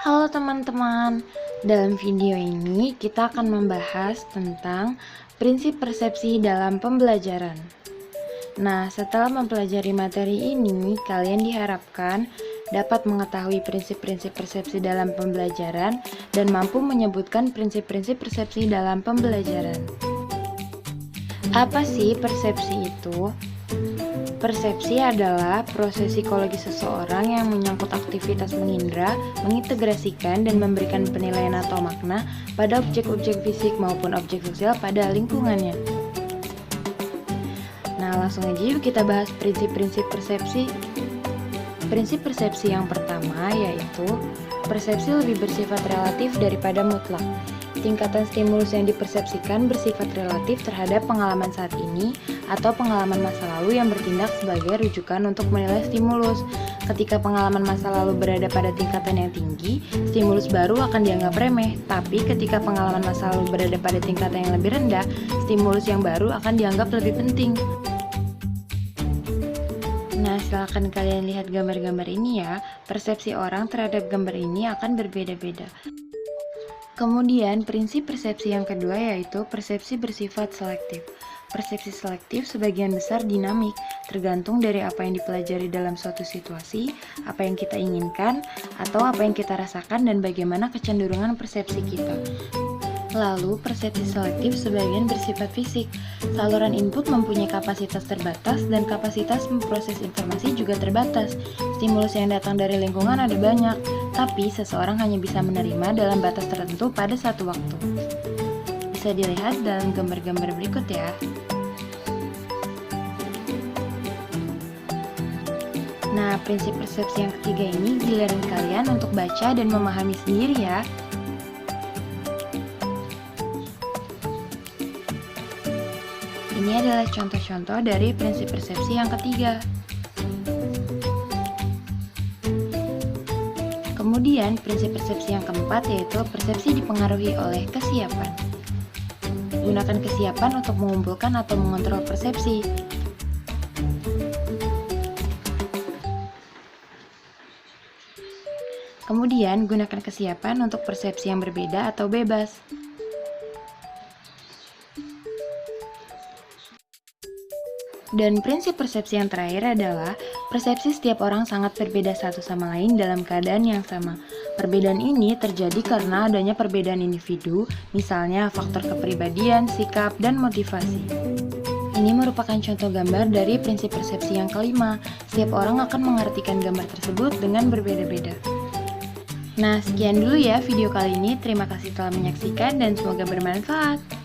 Halo teman-teman, dalam video ini kita akan membahas tentang prinsip persepsi dalam pembelajaran. Nah, setelah mempelajari materi ini, kalian diharapkan dapat mengetahui prinsip-prinsip persepsi dalam pembelajaran dan mampu menyebutkan prinsip-prinsip persepsi dalam pembelajaran. Apa sih persepsi itu? Persepsi adalah proses psikologi seseorang yang menyangkut aktivitas mengindra, mengintegrasikan, dan memberikan penilaian atau makna pada objek-objek fisik maupun objek sosial pada lingkungannya. Nah, langsung aja yuk kita bahas prinsip-prinsip persepsi. Prinsip persepsi yang pertama yaitu persepsi lebih bersifat relatif daripada mutlak. Tingkatan stimulus yang dipersepsikan bersifat relatif terhadap pengalaman saat ini atau pengalaman masa lalu yang bertindak sebagai rujukan untuk menilai stimulus. Ketika pengalaman masa lalu berada pada tingkatan yang tinggi, stimulus baru akan dianggap remeh. Tapi ketika pengalaman masa lalu berada pada tingkatan yang lebih rendah, stimulus yang baru akan dianggap lebih penting. Nah, silakan kalian lihat gambar-gambar ini ya. Persepsi orang terhadap gambar ini akan berbeda-beda. Kemudian, prinsip persepsi yang kedua yaitu persepsi bersifat selektif. Persepsi selektif sebagian besar dinamik, tergantung dari apa yang dipelajari dalam suatu situasi, apa yang kita inginkan, atau apa yang kita rasakan dan bagaimana kecenderungan persepsi kita. Lalu, persepsi selektif sebagian bersifat fisik. Saluran input mempunyai kapasitas terbatas dan kapasitas memproses informasi juga terbatas. Stimulus yang datang dari lingkungan ada banyak, tapi seseorang hanya bisa menerima dalam batas tertentu pada satu waktu. Bisa dilihat dalam gambar-gambar berikut ya. Nah, prinsip persepsi yang ketiga ini giliran kalian untuk baca dan memahami sendiri ya. Ini adalah contoh-contoh dari prinsip persepsi yang ketiga. Kemudian, prinsip persepsi yang keempat yaitu persepsi dipengaruhi oleh kesiapan. Gunakan kesiapan untuk mengumpulkan atau mengontrol persepsi. Kemudian, gunakan kesiapan untuk persepsi yang berbeda atau bebas. Dan prinsip persepsi yang terakhir adalah persepsi setiap orang sangat berbeda satu sama lain dalam keadaan yang sama. Perbedaan ini terjadi karena adanya perbedaan individu, misalnya faktor kepribadian, sikap, dan motivasi. Ini merupakan contoh gambar dari prinsip persepsi yang kelima. Setiap orang akan mengartikan gambar tersebut dengan berbeda-beda. Nah, sekian dulu ya video kali ini. Terima kasih telah menyaksikan dan semoga bermanfaat.